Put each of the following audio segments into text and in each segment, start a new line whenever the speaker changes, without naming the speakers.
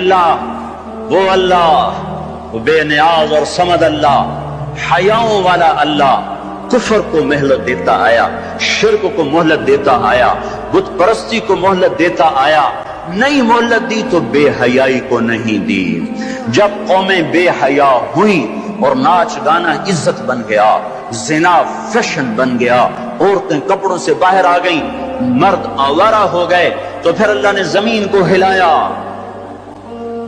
اللہ وہ بے نیاز اور صمد اللہ، حیاؤں والا اللہ کفر کو مہلت دیتا آیا، شرک کو مہلت دیتا آیا، بت پرستی کو مہلت دیتا آیا، نئی مہلت دی تو بے حیائی کو نہیں دی۔ جب قومیں بے حیا ہوئی اور ناچ گانا عزت بن گیا، زنا فیشن بن گیا، عورتیں کپڑوں سے باہر آ گئیں، مرد آوارہ ہو گئے، تو پھر اللہ نے زمین کو ہلایا۔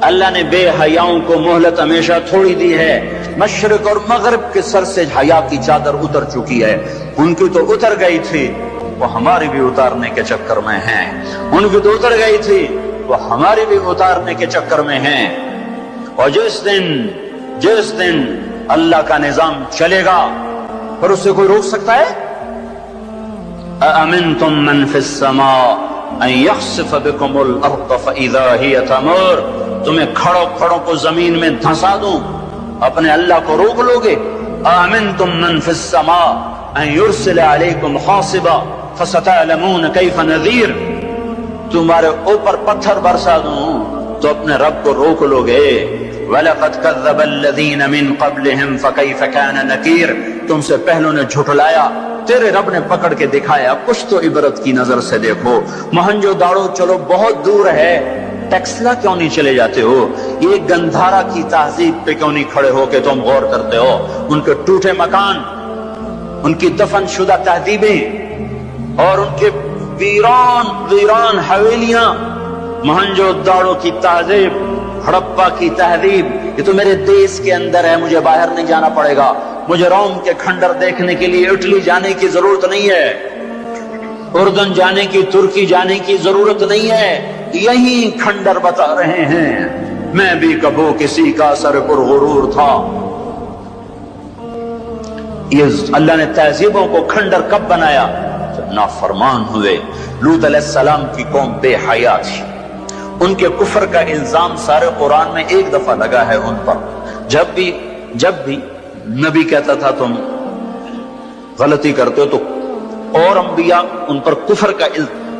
اللہ نے بے حیاؤں کو مہلت ہمیشہ تھوڑی دی ہے۔ مشرق اور مغرب کے سر سے حیا کی چادر اتر چکی ہے، ان کی تو اتر گئی تھی، وہ ہماری بھی اتارنے کے چکر میں ہیں، ان کی تو اتر گئی تھی، وہ ہماری بھی اتارنے کے چکر میں ہیں۔ اور جس دن اللہ کا نظام چلے گا پھر اسے کوئی روک سکتا ہے؟ أَأَمِنْتُمْ مَنْ فِي السَّمَاءِ أَنْ يَخْسِفَ بِكُمُ الْأَرْضَ فَإِذَا هِيَ تَمُورُ، تمہیں کھڑوں کو زمین میں دھنسا دوں، اپنے اللہ کو روک لوگے؟ آمنتم من فی السماء ان یرسل علیکم حاصبا فستعلمون کیف نذیر، تمہارے اوپر پتھر برسا دوں تو اپنے رب کو روک لوگے؟ وَلَقَدْ كَذَّبَ الَّذِينَ مِن قَبْلِهِمْ فَكَيْفَ كَانَ نَكِيرٌ، تم سے پہلوں نے جھٹلایا، تیرے رب نے پکڑ کے دکھایا، کچھ تو عبرت کی نظر سے دیکھو۔ مہنجو داڑو چلو بہت دور ہے، ٹیکسلا کیوں نہیں چلے جاتے ہو؟ یہ گندھارا کی تہذیب پہ کیوں نہیں کھڑے ہو کہ تم غور کرتے ہو؟ ان کے ٹوٹے مکان، ان کی دفن شدہ تہذیبیں اور ان کے ویران حویلیاں، مہنجو داڑو کی تہذیب، ہڑپا کی تہذیب، یہ تو میرے دیش کے اندر ہے، مجھے باہر نہیں جانا پڑے گا، مجھے روم کے کھنڈر دیکھنے کے لیے اٹلی جانے کی ضرورت نہیں ہے، اردن جانے کی، ترکی جانے کی ضرورت نہیں ہے، یہی کھنڈر بتا رہے ہیں۔ میں بھی کبھی کسی کا سر پر غرور تھا۔ یہ اللہ نے تہذیبوں کو کھنڈر کب بنایا؟ جب نافرمان ہوئے۔ لوط علیہ السلام کی قوم بے حیا تھی، ان کے کفر کا الزام سارے قرآن میں ایک دفعہ لگا ہے ان پر۔ جب بھی نبی کہتا تھا تم غلطی کرتے ہو تو اور انبیاء ان پر کفر کا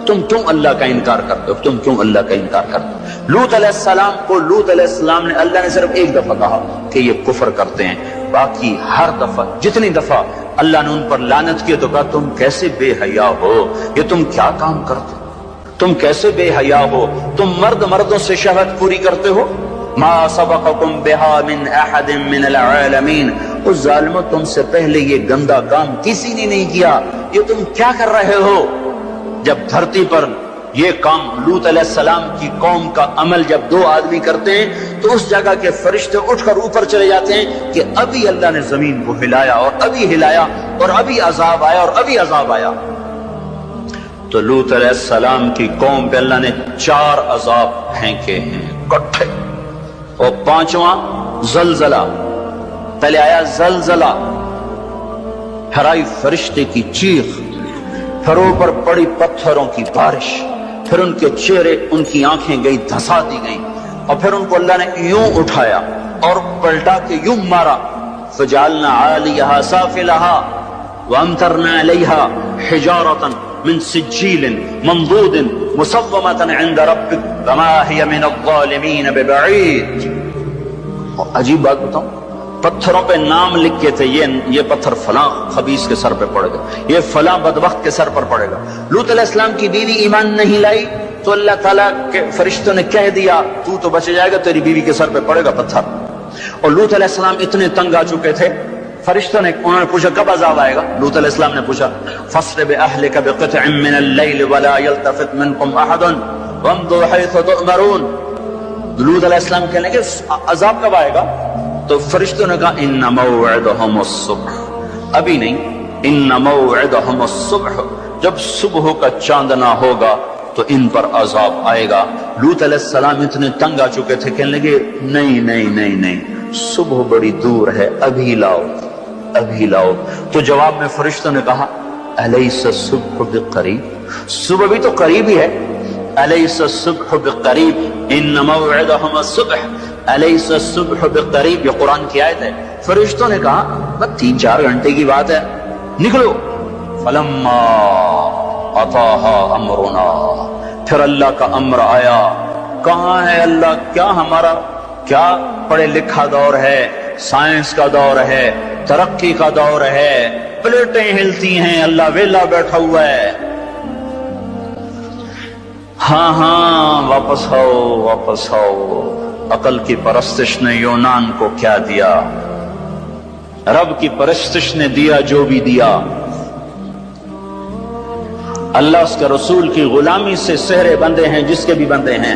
تم کیوں اللہ کا انکار کرتے ہو، تم کیوں اللہ کا انکار کرتے ہو؟ لوط علیہ السلام کو لوط علیہ السلام نے اللہ نے صرف ایک دفعہ کہا کہ یہ کفر کرتے ہیں، باقی ہر دفعہ جتنی دفعہ اللہ نے ان پر لعنت کی تو کہا تم کیسے بے حیا ہو، یہ تم کیا کام کرتے ہو، تم کیسے بے حیا ہو، تم مردوں سے شہوت پوری کرتے ہو۔ ما سبقکم بها من احد من العالمین، اس ظالموں تم سے پہلے یہ گندا کام کسی نے نہیں کیا، یہ تم کیا کر رہے ہو؟ جب دھرتی پر یہ کام لوط علیہ السلام کی قوم کا عمل جب دو آدمی کرتے ہیں تو اس جگہ کے فرشتے اٹھ کر اوپر چلے جاتے ہیں کہ ابھی اللہ نے زمین کو ہلایا اور ابھی ہلایا اور ابھی عذاب آیا اور ابھی عذاب آیا۔ تو لوط علیہ السلام کی قوم پہ اللہ نے 4 عذاب پھینکے ہیں کٹھے، اور 5واں زلزلہ۔ پہلے آیا زلزلہ، پھر آئی فرشتے کی چیخ، پھر اوپر پڑی پتھروں کی بارش، پھر ان کے چہرے، ان کی آنکھیں گئی دھسا دی گئیں، اور پھر ان کو اللہ نے یوں اٹھایا اور پلٹا کے یوں مارا۔ فجعلنا عالیہا سافلہا وامطرنا علیہا حجارۃ من سجیل منضود مسومۃ عند ربک وما ہی من الظالمین ببعید۔ عجیب بات بتاؤں، پتھروں پہ نام لکھے تھے، یہ پتھر فلاں خبیث کے سر پہ پڑے گا، یہ فلاں بدبخت کے سر پر پڑے گا۔ لوط علیہ السلام کی بیوی ایمان نہیں لائی تو اللہ تعالیٰ کے فرشتوں نے کہہ دیا تو بچ جائے گا، تیری بیوی کے سر پہ پڑے گا پتھر۔ اور لوط علیہ السلام اتنے تنگ آ چکے تھے، فرشتوں نے انہوں نے پوچھا کب عذاب آئے گا؟ لوط علیہ السلام نے پوچھا فَأَسْرِ بِأَهْلِكَ بِقِطْعٍ مِّنَ اللَّيْلِ وَلَا يَلْتَفِتْ مِنكُمْ أَحَدٌ وَامْضُوا حَيْثُ تُؤْمَرُونَ۔ لوط علیہ السلام کہنے لگے عذاب کب آئے گا؟ تو فرشتوں نے کہا ان موعدہم الصبح، ابھی نہیں، ان موعدہم الصبح، جب صبح کا چاندنا ہوگا تو ان پر عذاب آئے گا۔ لوط علیہ السلام اتنے تنگ آ چکے تھے، کہنے لگے نہیں، صبح بڑی دور ہے، ابھی لاؤ۔ تو جواب میں فرشتوں نے کہا الیس الصبح بقریب، صبح بھی تو قریب ہی ہے، الیس الصبح بقریب ان موعدہم الصبح الیس الصبح بقریب، یہ قرآن کی آیت ہے۔ فرشتوں نے کہا بس 3-4 گھنٹے کی بات ہے، نکلو۔ فلما اتاها امرنا، پھر اللہ کا امر آیا، کہاں ہے اللہ؟ کیا ہمارا کیا پڑھے لکھا دور ہے، سائنس کا دور ہے، ترقی کا دور ہے، پلیٹیں ہلتی ہیں، اللہ ویلا بیٹھا ہوا ہے۔ ہاں ہاں واپس آؤ، واپس آؤ۔ عقل کی پرستش نے یونان کو کیا دیا؟ رب کی پرستش نے دیا جو بھی دیا۔ اللہ اس کے رسول کی غلامی سے سہرے بندے ہیں جس کے بھی بندے ہیں،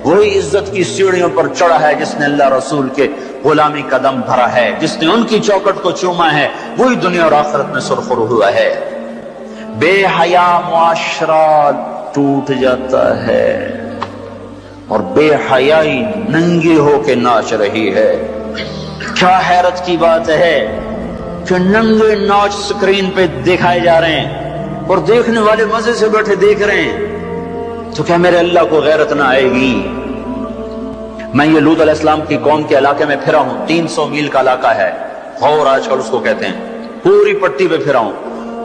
وہی عزت کی سیڑھیوں پر چڑھا ہے جس نے اللہ رسول کے غلامی کا دم بھرا ہے، جس نے ان کی چوکٹ کو چوما ہے، وہی دنیا اور آخرت میں سرخرو ہوا ہے۔ بے حیا معاشرہ ٹوٹ جاتا ہے اور بے حیائی ننگی ہو کے ناچ رہی ہے۔ کیا حیرت کی بات ہے کہ ننگے ناچ سکرین پہ دکھائے جا رہے ہیں اور دیکھنے والے مزے سے بیٹھے دیکھ رہے ہیں، تو کیا میرے اللہ کو غیرت نہ آئے گی؟ میں یہ لوط علیہ السلام کی قوم کے علاقے میں پھرا ہوں، 300 میل کا علاقہ ہے، غور آج کل اس کو کہتے ہیں، پوری پٹی پہ پھرا ہوں۔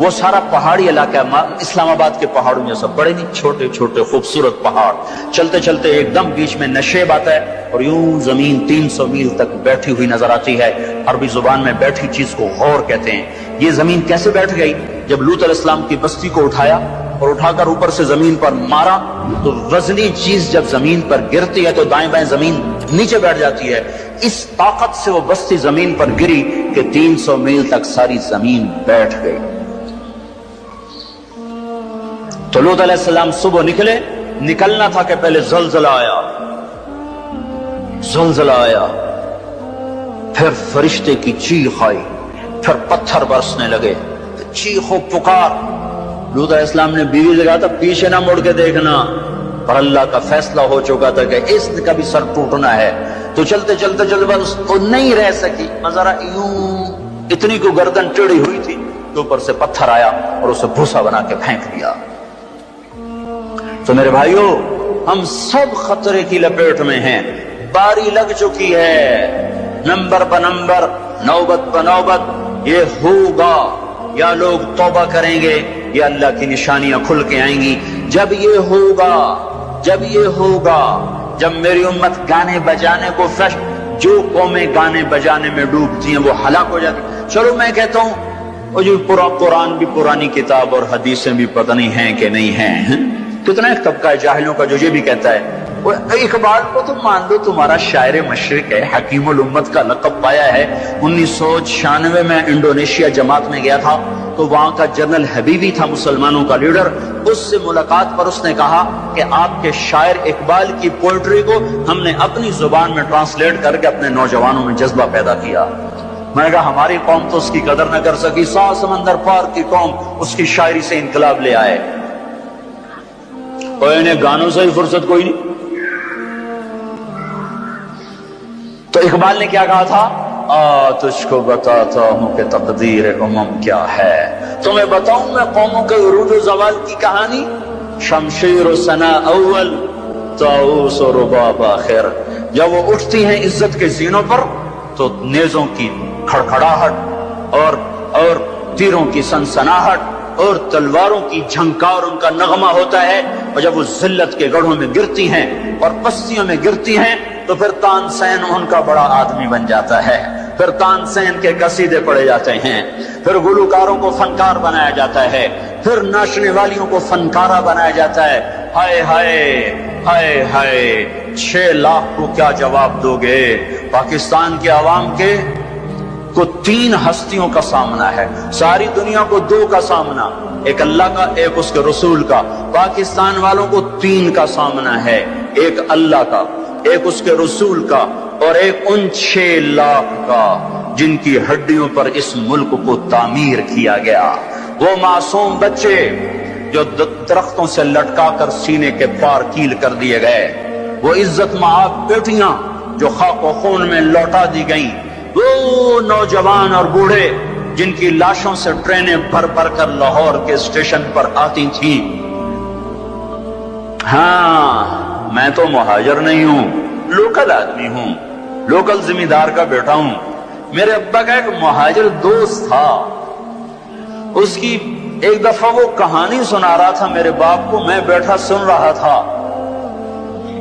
وہ سارا پہاڑی علاقہ ہے، اسلام آباد کے پہاڑوں میں سب بڑے نہیں، چھوٹے چھوٹے خوبصورت پہاڑ، چلتے چلتے ایک دم بیچ میں نشیب آتا ہے اور یوں زمین 300 میل تک بیٹھی ہوئی نظر آتی ہے۔ عربی زبان میں بیٹھی چیز کو غور کہتے ہیں۔ یہ زمین کیسے بیٹھ گئی؟ جب لوط علیہ السلام کی بستی کو اٹھایا اور اٹھا کر اوپر سے زمین پر مارا تو وزنی چیز جب زمین پر گرتی ہے تو دائیں بائیں زمین نیچے بیٹھ جاتی ہے۔ اس طاقت سے وہ بستی زمین پر گری کہ 300 میل تک ساری زمین بیٹھ گئی۔ تو لوط علیہ السلام صبح نکلنا تھا کہ پہلے زلزلہ آیا، زلزلہ آیا، پھر فرشتے کی چیخ آئی، پھر پتھر برسنے لگے، چیخ و پکار۔ لوط علیہ السلام نے بیوی سے کہا تھا پیچھے نہ مڑ کے دیکھنا، پر اللہ کا فیصلہ ہو چکا تھا کہ اس کا بھی سر ٹوٹنا ہے۔ تو چلتے چلتے چلتے بس وہ نہیں رہ سکی، ذرا یوں اتنی کو گردن ٹیڑھی ہوئی تھی کہ اوپر سے پتھر آیا اور اسے بھوسا بنا کے پھینک دیا۔ تو میرے بھائیوں، ہم سب خطرے کی لپیٹ میں ہیں، باری لگ چکی ہے، نمبر بہ نمبر، نوبت بہ نوبت یہ ہوگا۔ یا لوگ توبہ کریں گے یا اللہ کی نشانیاں کھل کے آئیں گی۔ جب یہ ہوگا، جب یہ ہوگا، جب میری امت گانے بجانے کو جو قومیں گانے بجانے میں ڈوبتی ہیں وہ ہلاک ہو جاتی۔ چلو میں کہتا ہوں وہ جو قرآن بھی پرانی کتاب اور حدیثیں بھی پتہ نہیں ہیں کہ نہیں ہیں۔ کتنا ایک طبقہ ہے جاہلوں کا جو یہ بھی کہتا ہے وہ اقبال کو تو مان لو تمہارا شاعر مشرق ہے، حکیم الامت کا لقب پایا ہے۔ 1996 میں انڈونیشیا جماعت میں گیا تھا تو وہاں کا جنرل حبیبی تھا مسلمانوں کا لیڈر، اس سے ملاقات پر اس نے کہا کہ آپ کے شاعر اقبال کی پوئٹری کو ہم نے اپنی زبان میں ٹرانسلیٹ کر کے اپنے نوجوانوں میں جذبہ پیدا کیا۔ میں نے کہا ہماری قوم تو اس کی قدر نہ کر سکی، 100 سمندر پار کی قوم اس کی شاعری سے انقلاب لے آئے، اور انہیں گانوں سے ہی فرصت کوئی نہیں۔ تو اقبال نے کیا کہا تھا؟ تجھ کو بتاتا ہوں کہ تقدیر امم کیا ہے، تمہیں بتاؤں میں قوموں کے عروج و زوال کی کہانی، شمشیر و ثنا اول، طاؤس و رباب آخر۔ جب وہ اٹھتی ہیں عزت کے زینوں پر تو نیزوں کی کھڑکھڑاہٹ اور تیروں کی سنسناہٹ اور تلواروں کی جھنکار ان کا نغمہ ہوتا ہے، اور جب وہ ذلت کے گڑھوں میں گرتی ہیں اور پستیوں میں گرتی ہیں تو پھر تانسین ان کا بڑا آدمی بن جاتا ہے، پھر تانسین کے قصیدے پڑھے جاتے ہیں، پھر گلوکاروں کو فنکار بنایا جاتا ہے، پھر ناچنے والیوں کو فنکارہ بنایا جاتا ہے۔ ہائے ہائے ہائے ہائے، 6 لاکھ کو کیا جواب دو گے؟ پاکستان کے عوام کے کو 3 ہستیوں کا سامنا ہے، ساری دنیا کو 2 کا سامنا، ایک اللہ کا ایک اس کے رسول کا۔ پاکستان والوں کو 3 کا سامنا ہے، ایک اللہ کا، ایک اس کے رسول کا، اور ایک ان 6 لاکھ کا جن کی ہڈیوں پر اس ملک کو تعمیر کیا گیا۔ وہ معصوم بچے جو درختوں سے لٹکا کر سینے کے پار کیل کر دیے گئے، وہ عزت مآب بیٹیاں جو خاک و خون میں لوٹا دی گئیں، وہ نوجوان اور بوڑھے جن کی لاشوں سے ٹرینیں بھر بھر کر لاہور کے اسٹیشن پر آتی تھیں۔ ہاں میں تو مہاجر نہیں ہوں، لوکل آدمی ہوں، لوکل ذمہ دار کا بیٹا ہوں۔ میرے ابا کا ایک مہاجر دوست تھا، اس کی ایک دفعہ وہ کہانی سنا رہا تھا میرے باپ کو، میں بیٹھا سن رہا تھا۔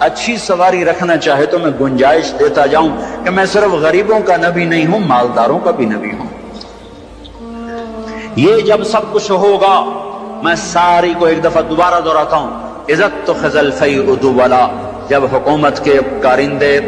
اچھی سواری رکھنا چاہے تو میں گنجائش دیتا جاؤں کہ میں صرف غریبوں کا نبی نہیں ہوں، مالداروں کا بھی نبی ہوں۔ یہ جب سب کچھ ہوگا، میں ساری کو ایک دفعہ دوبارہ دہراتا ہوں، عزت تو خزل فی ادولا، جب حکومت کے کارندے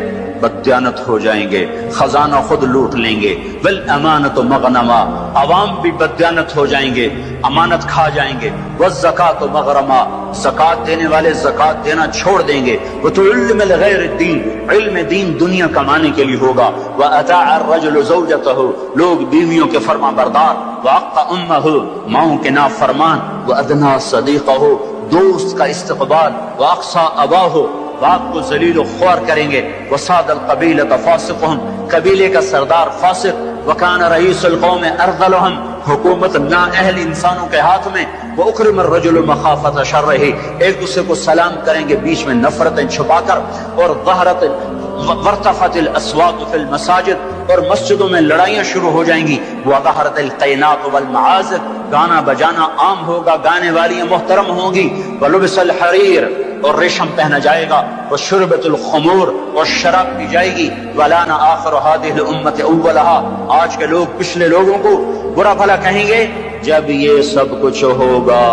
بددیانت ہو جائیں گے، خزانہ خود لوٹ لیں گے، والامانت مغنما، عوام بھی بددیانت ہو جائیں گے، امانت کھا جائیں گے، والزکات مغرما، زکات دینے والے زکات دینا چھوڑ دیں گے، وتعلم الغیر الدین، علم دین دنیا کمانے کے لیے ہوگا، واطاع الرجل زوجته، لوگ بیویوں کے فرما بردار، واقع امه، ماؤں کے نافرمان، وادنا صدیقه، دوست کا استقبال، واقصى اباہ، باپ کو ذلیل و خوار کریں گے، وصاد القبیلۃ فاسقهم، قبیلے کا سردار فاسق، وکان رئیس القوم ارذلهم، حکومت نااہل انسانوں کے ہاتھ میں، واکرم الرجل مخافۃ شرہ، ایک دوسرے کو سلام کریں گے بیچ میں نفرتیں چھپا کر، اور وارتفعت الاصوات فی المساجد، اور مسجدوں میں لڑائیاں شروع ہو جائیں گی، وظہرت القینات والمعازف، گانا بجانا عام ہوگا، گانے والی محترم ہوں گی، ولبس الحریر، اور ریشم پہنا جائے گا، وشربت الخمور، اور شراب پی جائے گی، ولانا آخر هذه الامة اولها، آج کے لوگ پچھلے لوگوں کو برا بھلا کہیں گے۔ جب یہ سب کچھ ہوگا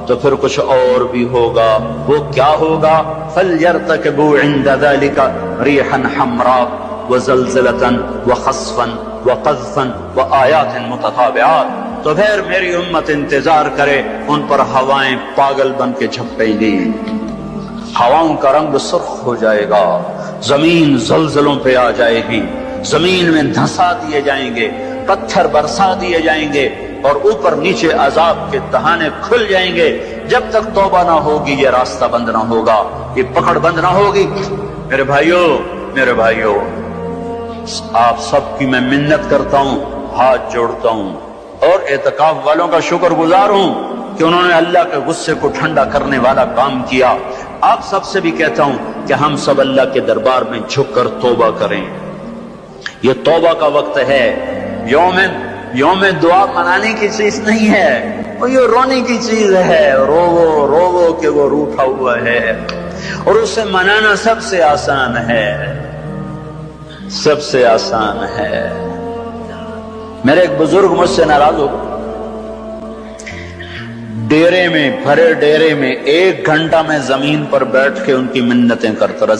تو پھر کچھ اور بھی ہوگا، وہ کیا ہوگا؟ فَلْيَرْتَكِبُوا عِنْدَ ذَلِكَ رِيحًا حَمْرَاء وَزَلْزَلَةً وَخَسْفًا وَقَذْفًا وَآيَاتٍ مُتَتَابِعَاتٍ، تو پھر میری امت انتظار کرے، ان پر ہوائیں پاگل بن کے جھپیں گی، ہواؤں کا رنگ سرخ ہو جائے گا، زمین زلزلوں پہ آ جائے گی، زمین میں دھنسا دیے جائیں گے، پتھر برسا دیے جائیں گے، اور اوپر نیچے عذاب کے دہانے کھل جائیں گے۔ جب تک توبہ نہ ہوگی یہ راستہ بند نہ ہوگا، یہ پکڑ بند نہ ہوگی۔ میرے بھائیوں، آپ سب کی میں منت کرتا ہوں، ہاتھ جوڑتا ہوں، اور اعتکاف والوں کا شکر گزار ہوں کہ انہوں نے اللہ کے غصے کو ٹھنڈا کرنے والا کام کیا۔ آپ سب سے بھی کہتا ہوں کہ ہم سب اللہ کے دربار میں جھک کر توبہ کریں۔ یہ توبہ کا وقت ہے، یوم دعا منانے کی چیز نہیں ہے، وہ یہ رونے کی چیز ہے، رو کہ وہ روٹھا ہوا ہے، اور اسے منانا سب سے آسان ہے، سب سے آسان ہے۔ میرے ایک بزرگ مجھ سے ناراض ہو گئے، ڈیرے میں، بھرے ڈیرے میں 1 گھنٹہ میں زمین پر بیٹھ کے ان کی منتیں کرتا رہا،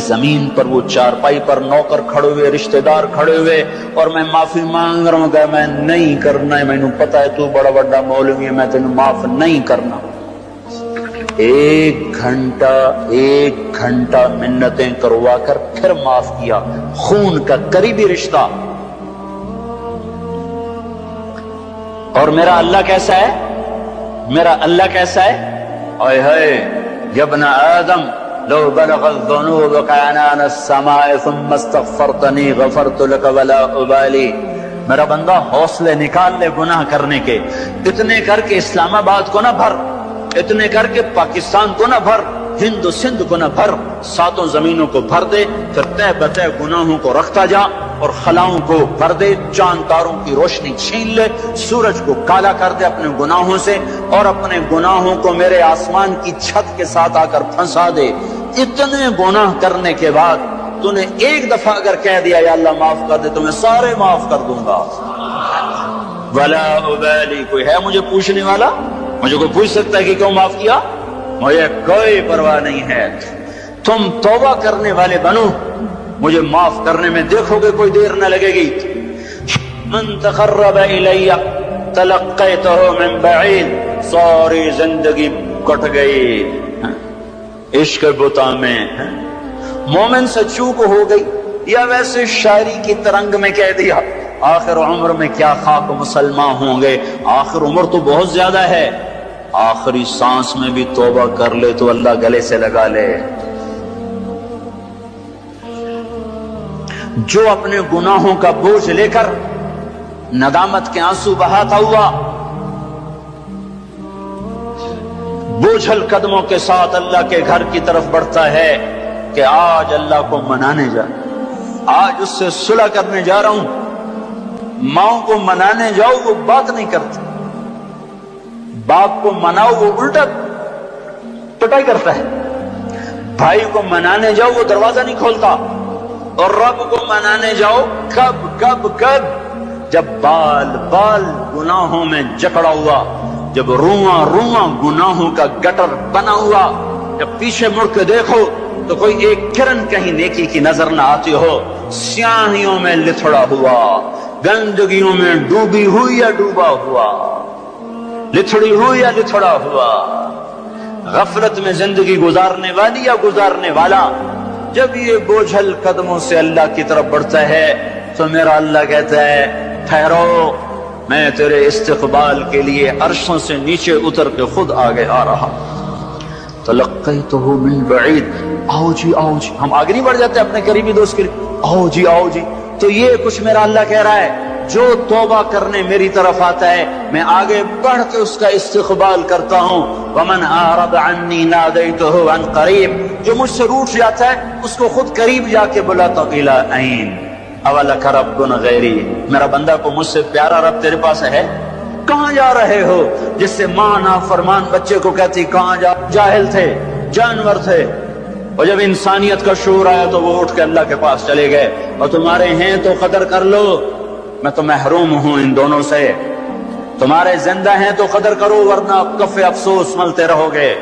زمین پر وہ چارپائی پر نوکر کھڑے ہوئے، رشتہ دار کھڑے ہوئے، اور میں معافی مانگ رہا ہوں کہ میں نہیں کرنا ہے، مینوں پتا ہے تو بڑا بڑا مولوی ہے، میں تینوں معاف نہیں کرنا۔ 1 گھنٹہ منتیں کروا کر پھر معاف کیا، خون کا قریبی رشتہ۔ اور میرا اللہ کیسا ہے؟ اے ہے یا ابن آدم لو بلغت ذنوبك عنان السماء ثم استغفرتنی غفرت لك ولا ابالی، میرا بندہ حوصلے نکال لے گناہ کرنے کے، اتنے کر کے اسلام آباد کو نہ بھر، اتنے کر کے پاکستان کو نہ بھر، ہند و سندھ کو نہ بھر، 7 زمینوں کو بھر دے، پھر تہ بتہ گناہوں کو رکھتا جا، اور خلاؤں کو بھر دے، چاند تاروں کی روشنی چھین لے، سورج کو کالا کر دے اپنے گناہوں سے، اور اپنے گناہوں کو میرے آسمان کی چھت کے ساتھ آ کر پھنسا دے۔ اتنے گناہ کرنے کے بعد تو نے 1 دفعہ اگر کہہ دیا یا اللہ معاف کر دے تو میں سارے معاف کر دوں گا، ولا ابالی، کوئی ہے مجھے پوچھنے والا؟ مجھے کوئی پوچھ سکتا ہے کہ کیوں معاف کیا؟ مجھے کوئی پرواہ نہیں ہے۔ تم توبہ کرنے والے بنو، مجھے معاف کرنے میں دیکھو گے کوئی دیر نہ لگے گی۔ من تقرب الی تلقیتہ من بعید، ساری زندگی کٹ گئی عشق بتا میں، مومن سے چوک ہو گئی، یا ویسے شاعری کی ترنگ میں کہہ دیا آخر عمر میں کیا خاک مسلمان ہوں گے، آخر عمر تو بہت زیادہ ہے، آخری سانس میں بھی توبہ کر لے تو اللہ گلے سے لگا لے۔ جو اپنے گناہوں کا بوجھ لے کر ندامت کے آنسو بہاتا ہوا بوجھل قدموں کے ساتھ اللہ کے گھر کی طرف بڑھتا ہے کہ آج اللہ کو منانے جا، آج اس سے صلح کرنے جا رہا ہوں، ماؤں کو منانے جاؤ وہ بات نہیں کرتی، باپ کو مناؤ وہ الٹا پٹائی کرتا ہے، بھائی کو منانے جاؤ وہ دروازہ نہیں کھولتا، اور رب کو منانے جاؤ کب کب کب؟ جب بال بال گناہوں میں جکڑا ہوا، جب رواں رواں گناہوں کا گٹر بنا ہوا، جب پیچھے مڑ کے دیکھو تو کوئی ایک کرن کہیں نیکی کی نظر نہ آتی ہو، سیاہیوں میں لتھڑا ہوا، گندگیوں میں ڈوبی ہوئی یا ڈوبا ہوا، لتھڑی ہوئی یا لتھڑا ہوا، غفلت میں زندگی گزارنے والی یا گزارنے والا، جب یہ بوجھل قدموں سے اللہ کی طرف بڑھتا ہے تو میرا اللہ کہتا ہے ٹھہرو، میں تیرے استقبال کے لیے عرشوں سے نیچے اتر کے خود آگے آ رہا۔ تلقیتہ من بعید، آؤ جی آؤ جی، ہم آگے نہیں بڑھ جاتے اپنے قریبی دوست کے لیے، آؤ جی آؤ جی۔ تو یہ کچھ میرا اللہ کہہ رہا ہے، جو توبہ کرنے میری طرف آتا ہے میں آگے بڑھ کے اس کا استقبال کرتا ہوں۔ ومن اعرض عنی نادیتہ عن قریب، جو مجھ سے روٹ جاتا ہے اس کو خود قریب جا کے بلاتا ہوں۔ الی این اولک رب غیری، میرا بندہ کو مجھ سے پیارا رب تیرے پاس ہے؟ کہاں جا رہے ہو؟ جس سے ماں نافرمان بچے کو کہتی کہاں جا، جاہل تھے، جانور تھے، اور جب انسانیت کا شعور آیا تو وہ اٹھ کے اللہ کے پاس چلے گئے۔ اور تمہارے ہیں تو قدر کر لو، میں تو محروم ہوں ان دونوں سے، تمہارے زندہ ہیں تو قدر کرو ورنہ کف افسوس ملتے رہو گے۔